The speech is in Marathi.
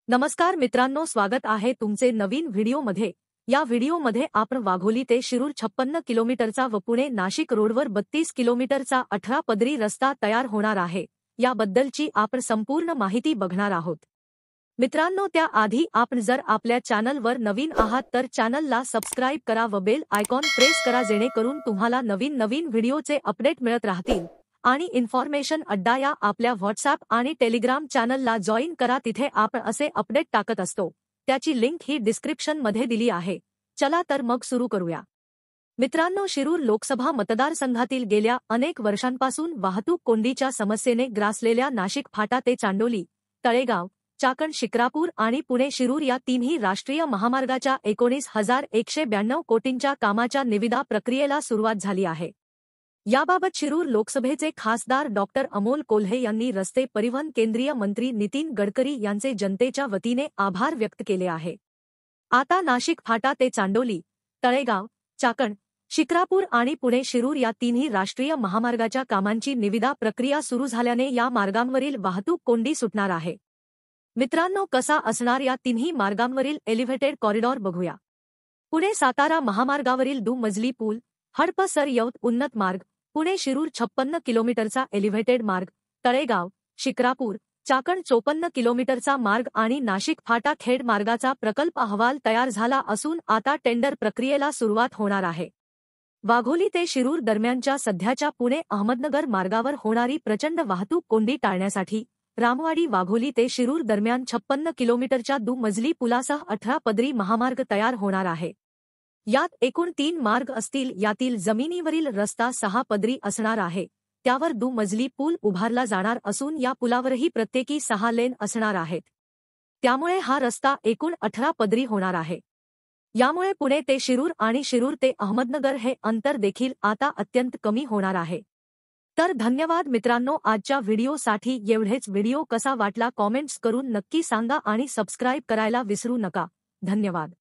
नमस्कार मित्रांनो, स्वागत आहे तुमचे नवीन व्हिडिओमध्ये। या व्हिडिओमध्ये आपण वाघोली ते शिरूर 56 किलोमीटरचा व पुणे नाशिक रोडवर 32 किलोमीटरचा 18 पदरी रस्ता तयार होणार आहे याबद्दलची आपण संपूर्ण माहिती बघणार आहोत। मित्रांनो, त्याआधी आपण जर आपल्या चॅनलवर नवीन आहात तर चॅनलला सबस्क्राइब करा व बेल आयकॉन प्रेस करा, जेणेकरून तुम्हाला नवीन व्हिडिओचे अपडेट मिळत राहतील। आणि इन्फॉर्मेशन अड्डा या आपल्या व्हॉट्सॲप आणि टेलिग्राम चॅनलला जॉईन करा, तिथे आपण असे अपडेट टाकत असतो। त्याची लिंक ही डिस्क्रिप्शनमध्ये दिली आहे। चला तर मग सुरू करूया। मित्रांनो, शिरूर लोकसभा मतदारसंघातील गेल्या अनेक वर्षांपासून वाहतूक कोंडीच्या समस्येने ग्रासलेल्या नाशिक फाटा ते चांडोली, तळेगाव, चाकण, शिक्रापूर आणि पुणे शिरूर या तिन्ही राष्ट्रीय महामार्गाच्या 19,192 कोटींच्या कामाच्या निविदा प्रक्रियेला सुरुवात झाली आहे। याबाबत शिरूर लोकसभेचे खासदार डॉक्टर अमोल कोल्हे यांनी रस्ते परिवहन केंद्रीय मंत्री नितीन गडकरी यांचे जनतेच्या वतीने आभार व्यक्त केले आहे। आता नाशिक फाटा ते चांडोली, तळेगाव, चाकण, शिक्रापूर आणि पुणे शिरूर या तिन्ही राष्ट्रीय महामार्गाच्या कामांची निविदा प्रक्रिया सुरू झाल्याने या मार्गांवरील वाहतूक कोंडी सुटणार आहे। मित्रांनो, कसा असणार या तिन्ही मार्गांवरील एलिव्हेटेड कॉरिडॉर बघूया। पुणे सातारा महामार्गावरील दुमजली पूल, हडपसर यवत उन्नत मार्ग, पुणे शिरूर 56 किलोमीटरचा एलिव्हेटेड मार्ग, तळेगाव, शिक्रापूर, चाकण 54 किलोमीटरचा मार्ग आणि नाशिक फाटा खेड मार्गाचा प्रकल्प अहवाल तयार झाला असून आता टेंडर प्रक्रियेला सुरुवात होणार आहे। वाघोली ते शिरूर दरम्यानच्या सध्याच्या पुणे अहमदनगर मार्गावर होणारी प्रचंड वाहतूक कोंडी टाळण्यासाठी रामवाडी वाघोली ते शिरूर दरम्यान 56 किलोमीटरच्या दुमजली पुलासह 18 पदरी महामार्ग तयार होणार आहे। यात एकूण 3 मार्ग असतील, यातील जमिनीवरील रस्ता 6 पदरी असणार आहे। त्यावर दुमजली पूल उभारला जाणार असून या पुलावरही प्रत्येकी 6 लेन असणार आहेत। त्यामुळे हा रस्ता एकूण 18 पदरी होणार आहे। यामुळे पुणे ते शिरूर आणि शिरूर ते अहमदनगर हे अंतर देखील आता अत्यंत कमी होणार आहे। तर धन्यवाद मित्रांनो, आजच्या व्हिडिओसाठी एवढेच। व्हिडिओ कसा वाटला कॉमेंट्स करून नक्की सांगा आणि सबस्क्राइब करायला विसरू नका। धन्यवाद।